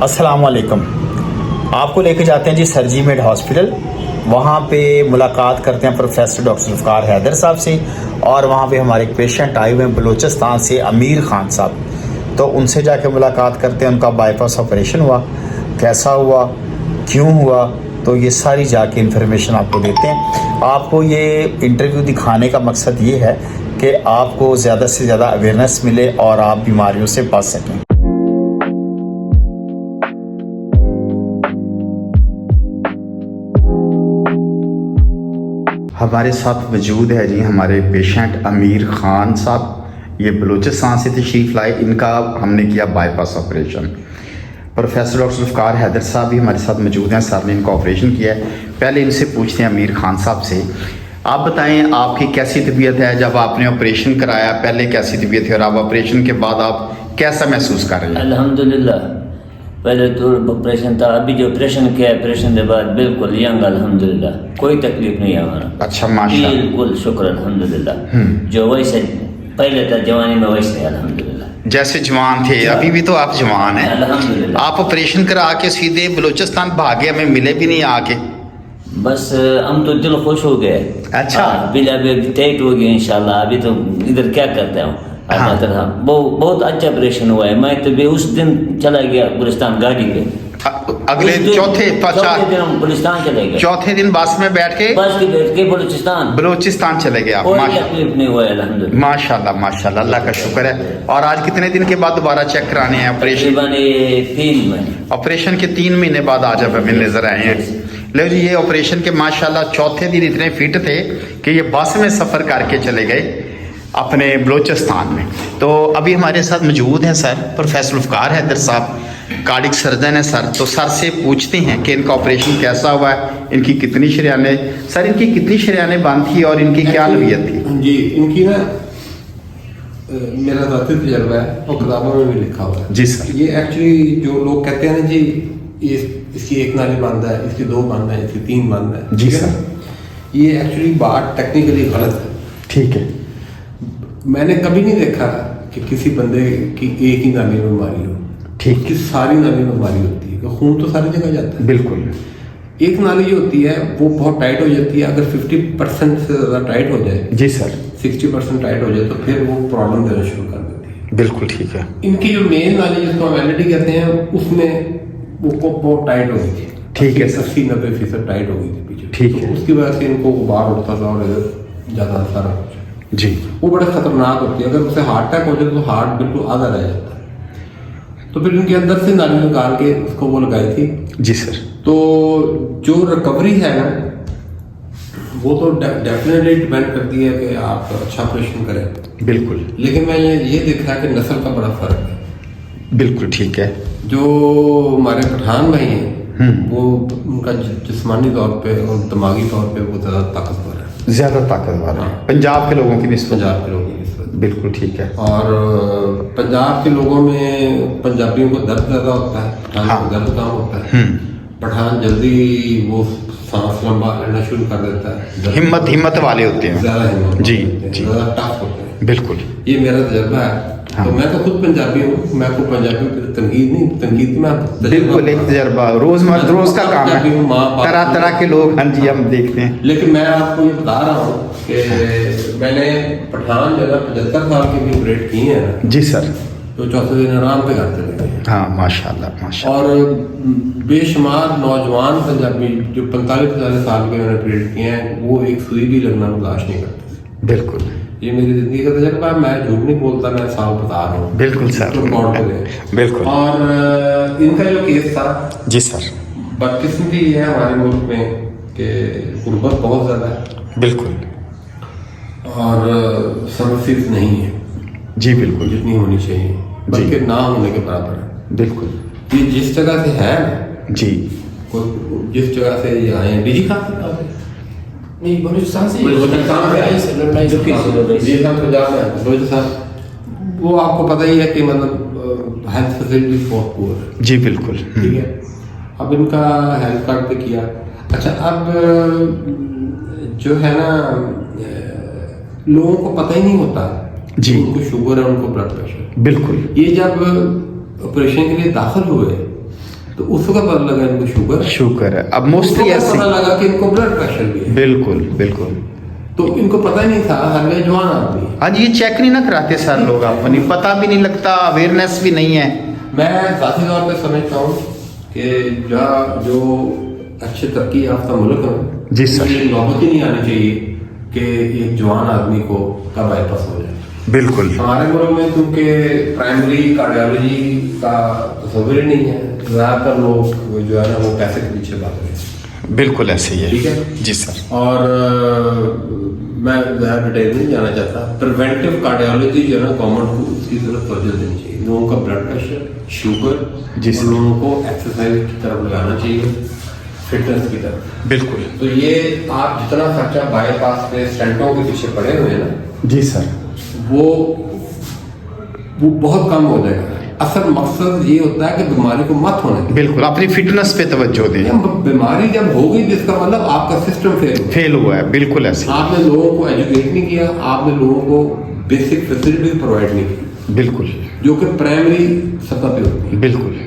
السلام علیکم. آپ کو لے کے جاتے ہیں جی سرجی میڈ ہاسپٹل. وہاں پہ ملاقات کرتے ہیں پروفیسر ڈاکٹر ذوالفقار حیدر صاحب سے, اور وہاں پہ ہمارے ایک پیشنٹ آئے ہوئے ہیں بلوچستان سے, امیر خان صاحب. تو ان سے جا کے ملاقات کرتے ہیں. ان کا بائی پاس آپریشن ہوا, کیسا ہوا, کیوں ہوا, تو یہ ساری جا کے انفارمیشن آپ کو دیتے ہیں. آپ کو یہ انٹرویو دکھانے کا مقصد یہ ہے کہ آپ کو زیادہ سے زیادہ اویئرنیس ملے اور آپ بیماریوں سے بچ سکیں. ہمارے ساتھ موجود ہے جی ہمارے پیشنٹ امیر خان صاحب. یہ بلوچستان سے تشریف لائے. ان کا ہم نے کیا bypass operation. Professor doctor Zulfiqar Haider صاحب بھی ہمارے ساتھ موجود ہیں. سر نے ان کا آپریشن کیا ہے. پہلے ان سے پوچھتے ہیں امیر خان صاحب سے, آپ بتائیں آپ کی کیسی طبیعت ہے؟ جب آپ نے آپریشن کرایا پہلے کیسی طبیعت ہے, اور آپ آپریشن کے بعد آپ کیسا محسوس کر رہے ہیں؟ الحمدللہ, پہلے تو آپریشن تھا, ابھی جو آپریشن کیا ہے آپریشن کے بعد بالکل ینگ الحمدللہ, کوئی تکلیف نہیں ہے ہمارا. اچھا ماشاء اللہ, بالکل شکر الحمدللہ. جو ویسے پہلے تھا جوانی میں ویسے الحمدللہ جیسے جوان تھے ابھی بھی تو آپ جوان ہیں. الحمدللہ. آپ آپریشن کرا کے سیدھے بلوچستان بھاگے, ہمیں ملے بھی نہیں آ کے. بس ہم تو دل خوش ہو گئے. اچھا. ابھی ٹائٹ ہو گیا انشاءاللہ. ابھی تو ادھر کیا کرتا ہوں بہت اچھا آپریشن ہوا ہے. میں تو بھی اس دن چلا گیا گلستان گاڑی پہ. اگلے چوتھے دن ہم گلستان چلے گئے. چوتھے دن بس میں بیٹھ کے بیٹھ کے بلوچستان چلے گئے آپ. کوئی تکلیف نہیں ہوا ہے الحمدللہ. ماشاء اللہ ماشاء اللہ, اللہ کا شکر ہے. اور آج کتنے دن کے بعد دوبارہ چیک کرانے ہیں آپریشن؟ تقریباً 3 مہینے. آپریشن کے 3 مہینے بعد آج آپ ہمیں نظر آئے ہیں. لو جی, یہ آپریشن کے ماشاءاللہ چوتھے دن اتنے فٹ تھے کہ یہ بس میں سفر کر کے چلے گئے اپنے بلوچستان میں. تو ابھی ہمارے ساتھ موجود ہیں سر پروفیسر ذوالفقار حیدر صاحب, کارڈک سرجن ہے سر. تو سر سے پوچھتے ہیں کہ ان کا آپریشن کیسا ہوا ہے, ان کی کتنی شریانیں, سر ان کی کتنی شریانیں بند تھی اور ان کی کیا نوعیت تھی؟ جی ان کی نا میرا ذاتی تجربہ ہے اور کتابوں میں بھی لکھا ہوا ہے. جی سر. یہ ایکچولی جو لوگ کہتے ہیں نا جی اس کی 1 نالی بند ہے, اس کی 2 بند ہے, اس کی 3 بند ہے. جی سر. یہ ایکچولی بات ٹیکنیکلی غلط ہے. ٹھیک ہے. میں نے کبھی نہیں دیکھا کہ کسی بندے کی ایک ہی نالی میں بیماری ہو. ٹھیک. کی ساری نالی میں بیماری ہوتی ہے کہ خون تو ساری جگہ جاتا ہے. بالکل. ایک نالی جو ہوتی ہے وہ بہت ٹائٹ ہو جاتی ہے. اگر 50% سے زیادہ ٹائٹ ہو جائے, جی سر, 60% ٹائٹ ہو جائے تو پھر وہ پرابلم دینا شروع کر دیتی ہے. بالکل ٹھیک ہے. ان کی جو مین نالی جس کو ہم ایل کہتے ہیں اس میں وہ بہت ٹائٹ ہو گئی تھی. ٹھیک ہے. 80-90% ٹائٹ ہو گئی تھی پیچھے. ٹھیک ہے. اس کی وجہ سے ان کو غبار اٹھتا تھا اور ادھر زیادہ سارا کچھ. جی. وہ بڑے خطرناک ہوتی ہے. اگر اسے ہارٹ اٹیک ہو جائے تو ہارٹ بالکل آدھا رہ جاتا ہے. تو پھر ان کے اندر سے نالی نکال کے اس کو وہ لگائی تھی. جی سر. تو جو ریکوری ہے نا وہ تو ڈیفینیٹلی ڈیپینڈ کرتی ہے کہ آپ اچھا آپریشن کریں. بالکل. لیکن میں یہ دیکھا کہ نسل کا بڑا فرق ہے. بالکل ٹھیک ہے. جو ہمارے پٹھان بھائی ہیں وہ ان کا جسمانی طور پہ اور دماغی طور پہ وہ زیادہ طاقتور ہے. زیادہ طاقتور ہے پنجاب کے لوگوں کی نسبت. پنجاب کے لوگوں کی نسبت. بالکل ٹھیک ہے. اور پنجاب کے لوگوں میں پنجابیوں کو درد زیادہ ہوتا ہے, پٹھان کو درد کم ہوتا ہے. پٹھان جلدی وہ سانس لمبا لینا شروع کر دیتا ہے. ہمت والے ہوتے ہیں. زیادہ ہمت. جی جی. زیادہ ٹف ہوتے ہیں. بالکل. یہ میرا تجربہ ہے. تو میں تو خود پنجابی ہوں. میں کو پنجابیوں پہ تنقید میں بالکل ایک تجربہ روز کا کام ہے. طرح طرح کے لوگ ہاں جی ہم دیکھتے ہیں. لیکن میں آپ کو یہ بتا رہا ہوں کہ میں نے پٹھان جو ہے 75 سال کے بھی آپریٹ کیے ہیں. جی سر. تو چوتھے دن آرام پہ گھر چلے گئے. ہاں ماشاء اللہ ماشاء اللہ. اور بے شمار نوجوان پنجابی جو 45 سال کے میں نے آپریٹ کیے ہیں وہ ایک سوئی بھی لگنا برداشت نہیں کرتے. بالکل. یہ میری زندگی کا تجربہ ہے. میں جھوٹ نہیں بولتا, میں صاف بتا رہا ہوں. بالکل سر. بالکل. اور ان کا جو کیس تھا جی سر, بدقسمتی یہ ہے ہمارے ملک میں کہ غربت بہت زیادہ ہے. بالکل. اور سروسز نہیں ہے جی بالکل جتنی ہونی چاہیے, بلکہ نہ ہونے کے برابر ہے. بالکل. یہ جس جگہ سے ہے جی, جس جگہ سے یہ آئے ہیں ڈیجی خان نہیں بلوچستان سے وہ آپ کو پتہ ہی ہے کہ مطلب ہیلتھ فیسلٹی بہت پور ہے. جی بالکل. ٹھیک ہے. اب ان کا ہیلتھ کارڈ پہ کیا. اچھا اب جو ہے نا لوگوں کو پتہ ہی نہیں ہوتا جی ان کو شوگر ہے, ان کو بلڈ پریشر. بالکل. یہ جب آپریشن کے لیے داخل ہوئے तो उसका पता लगा इनको शुगर है। अब उसको मोस्टली क्या ऐसे पता लगा कि इनको ब्लड प्रेशर भी है, बिल्कुल बिल्कुल। तो इनको पता ही नहीं था, हर वे जवान आदमी है। हाँ जी, ये चेक नहीं ना कराते सर लोग, अपनी पता भी नहीं लगता, अवेयरनेस भी नहीं है। मैं ज़ाती तौर पे समझता हूँ कि जहाँ जो अच्छे तरक्की याफ्ता मुल्क हैं, जी सर। ये नौबत ही नहीं आनी चाहिए कि एक जवान आदमी को का बाईपास हो जाए। बिल्कुल हमारे मुल्क में क्योंकि प्राइमरी कार्डियोलॉजी का तस्वीर ही नहीं है, ज़्यादातर लोग जो है ना वो पैसे के पीछे भाग रहे हैं। बिल्कुल ऐसे ही ठीक है है जी सर। और मैं ज़्यादा डिटेल नहीं जाना चाहता। प्रिवेंटिव कार्डियोलॉजी जो है ना गवर्नमेंट को उसकी जरूरत तवज्जो देनी चाहिए। लोगों का ब्लड प्रेशर, शुगर, जी सर। लोगों को एक्सरसाइज की तरफ लगाना चाहिए, फिटनेस की तरफ। बिल्कुल तो ये आप जितना खर्चा बाईपास पे स्टेंटों के पीछे पड़े हुए हैं ना, जी सर, वो बहुत कम हो जाएगा। असल मकसद ये होता है कि बीमारी को मत होने दें। बिल्कुल अपनी फिटनेस पे तवज्जो दें। बीमारी जब हो गई जिसका मतलब आपका सिस्टम फेल हुआ है, बिल्कुल ऐसे। आपने लोगों को एजुकेट नहीं किया, आपने लोगों को बेसिक फैसिलिटी प्रोवाइड नहीं की, बिल्कुल जो कि प्राइमरी सतह पे होती है। बिल्कुल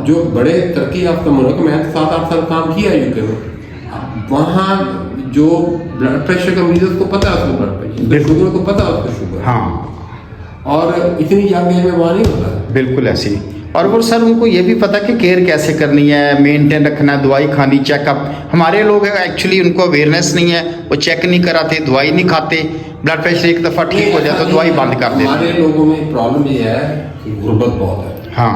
जो बड़े तरक्की याफ्ता मुल्क में 7-8 साल काम किया यूके में, वहाँ जो ब्लड प्रेशर का मरीज उसको पता है, उसको ब्लड प्रेशर, शुगर को पता है उसको शुगर, हाँ, और इतनी यंग एज में वहाँ नहीं होता है। बिल्कुल ऐसे ही। और वो सर उनको ये भी पता कि केयर कैसे करनी है, मेंटेन रखना है, दवाई खानी, चेकअप। हमारे लोग एक्चुअली उनको अवेयरनेस नहीं है, वो चेक नहीं कराते, दवाई नहीं खाते, ब्लड प्रेशर एक दफ़ा ठीक हो जाए तो दवाई बंद कर देते। हमारे लोगों में प्रॉब्लम ये है कि गुर्बत बहुत है। हाँ,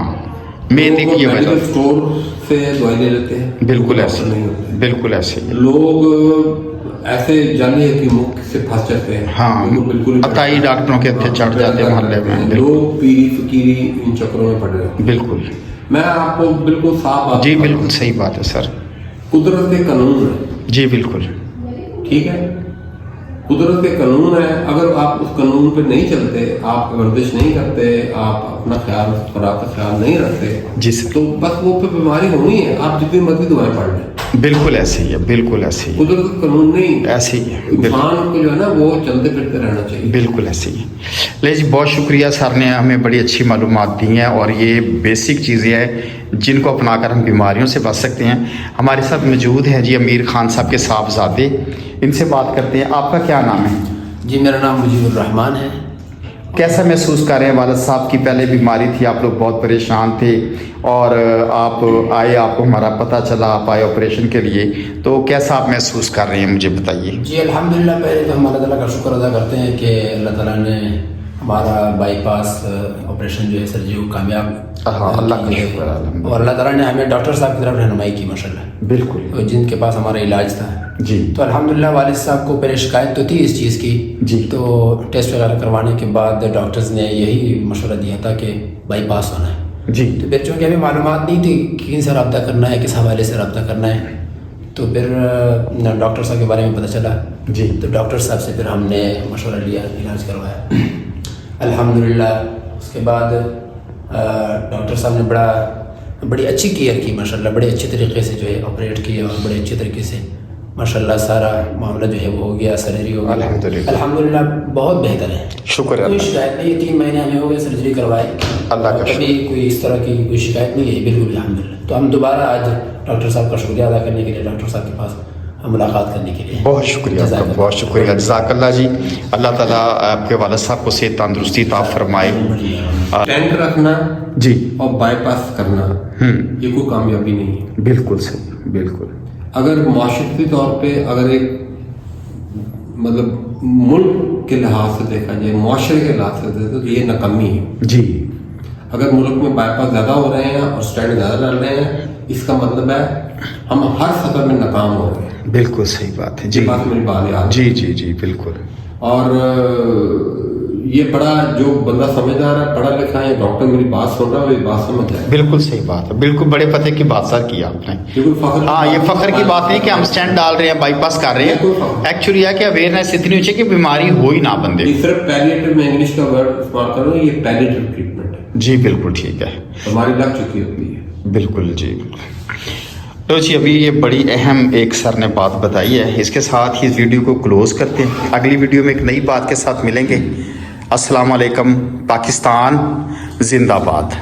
मेन एक ये मेडिकल वजह। स्टोर से दवाई ले लेते हैं, बिल्कुल ऐसे नहीं होते। बिल्कुल ऐसे ही। लोग ऐसे जाली हकीमों से फंस जाते हैं। हाँ, बिल्कुल अताई डॉक्टरों के हत्थे चढ़ जाते हैं मोहल्ले में। लोग पीरी फकीरी इन चक्करों में पड़ रहे हैं। बिल्कुल मैं आपको बिल्कुल साफ बात जी, बताऊं। बिल्कुल सही बात है सर। कुदरत के कानून है, जी बिल्कुल ठीक है, कुदरत के कानून है। अगर आप उस कानून पे नहीं चलते, आप वर्जिश नहीं करते, आप अपना ख्याल, खुराक का ख्याल नहीं रखते, जी सर, तो बस वो पे बीमारी होनी है। आप जितनी मर्जी दवाएं पढ़ लें, बिल्कुल ऐसे ही है, बिल्कुल ऐसे ही है, कुदरत का कानून नहीं, ऐसे ही है, बिल्कुल इंसान को जो है ना वो चलते फिरते रहना चाहिए। बिल्कुल ऐसे ही है। ले जी, बहुत शुक्रिया सर ने हमें बड़ी अच्छी मालूमात दी हैं, और ये बेसिक चीज़ें हैं जिनको अपनाकर हम बीमारियों से बच सकते हैं। हमारे साथ मौजूद हैं जी अमीर खान साहब के साहबजादे, इनसे बात करते हैं। आपका क्या नाम है? जी मेरा नाम मुजीबुर रहमान है। कैसा महसूस कर रहे हैं? वालिद साहब की पहले बीमारी थी, आप लोग बहुत परेशान थे, और आप आए, आपको हमारा पता चला, आप आए ऑपरेशन के लिए, तो कैसा आप महसूस कर रहे हैं, मुझे बताइए। जी अल्हम्दुलिल्लाह, पहले तो हम अल्लाह ताला का शुक्र अदा करते हैं कि अल्लाह ताला ने हमारा बाईपास ऑपरेशन जो है सर्जरी को कामयाब हाँ, अल्लाह का शुक्र है। और अल्लाह ताला ने हमें डॉक्टर साहब की तरफ रहनुमाई की माशाल्लाह, बिल्कुल तो जिनके पास हमारा इलाज था जी। तो अल्हम्दुलिल्लाह वालिद साहब को पहले शिकायत तो थी इस चीज़ की जी। तो टेस्ट वगैरह करवाने के बाद डॉक्टर्स ने यही मशवरा दिया था कि बाईपास होना है जी। तो फिर चूँकि हमें मालूमात नहीं थी कि किन से रब्ता करना है, किस हवाले से रब्ता करना है, तो फिर डॉक्टर साहब के बारे में पता चला जी। तो डॉक्टर साहब से फिर हमने मशवरा लिया, इलाज करवाया अल्हम्दुलिल्लाह। उसके बाद डॉक्टर साहब ने बड़ी अच्छी केयर की माशाल्लाह, बड़े अच्छे तरीके से जो है ऑपरेट किया, और बड़े अच्छे तरीके से माशाल्लाह सारा मामला जो है वो हो गया, सर्जरी हो गई अल्हम्दुलिल्लाह, बहुत बेहतर है, शुक्र है। कोई शिकायत नहीं है। 3 महीने हमें हो गए सर्जरी करवाए, अल्लाह का कभी कोई इस तरह की कोई शिकायत नहीं है, बिल्कुल अल्हम्दुलिल्लाह। तो हम दोबारा आज डॉक्टर साहब का शुक्रिया अदा करने के लिए डॉक्टर साहब के पास मुलाकात करने के लिए बहुत शुक्रिया आपका, बहुत शुक्रिया, जज़ाकल्लाह जी। अल्लाह ताला आपके वालिद साहब को सेहत तंदुरुस्ती अता फरमाए। स्टेंट रखना जी और बाईपास करना ये कोई कामयाबी नहीं है। बिल्कुल सही, बिल्कुल। अगर माशरती तौर पे अगर एक मतलब मुल्क के लिहाज से देखा जाए, माशरे के लिहाज से देखा तो ये नाकामी है जी। अगर मुल्क में बाईपास ज़्यादा हो रहे हैं और स्टैंड ज़्यादा डाल रहे हैं, इसका मतलब है हम हर सतह में नाकाम हो रहे हैं। बिल्कुल सही बात है जी। बात मेरी बात याद जी जी जी बिल्कुल। और ये बड़ा जो बंदा समझदार है, पढ़ा लिखा है, डॉक्टर मेरी बात सुन रहा है, मेरी बात समझ जाए। बिल्कुल सही बात है, बिल्कुल बड़े पते की बात सर की आपने। हाँ, ये फख्र की बात नहीं कि हम स्टैंड डाल रहे हैं, बाईपास कर रहे हैं। एक्चुअली है कि अवेयरनेस इतनी होनी चाहिए कि बीमारी हो ही ना बंदे। सिर्फ पैलिएटिव, मैं इंग्लिश का वर्ड इस्तेमाल कर रहा हूँ, ये पैलिएटिव ट्रीटमेंट है। जी बिल्कुल ठीक है, हमारी लग चुकी होती है। बिल्कुल जी बिल्कुल। तो जी अभी ये बड़ी अहम एक सर ने बात बताई है, इसके साथ ही इस वीडियो को क्लोज करते हैं। अगली वीडियो में एक नई बात के साथ मिलेंगे। अस्सलाम वालेकुम, पाकिस्तान जिंदाबाद।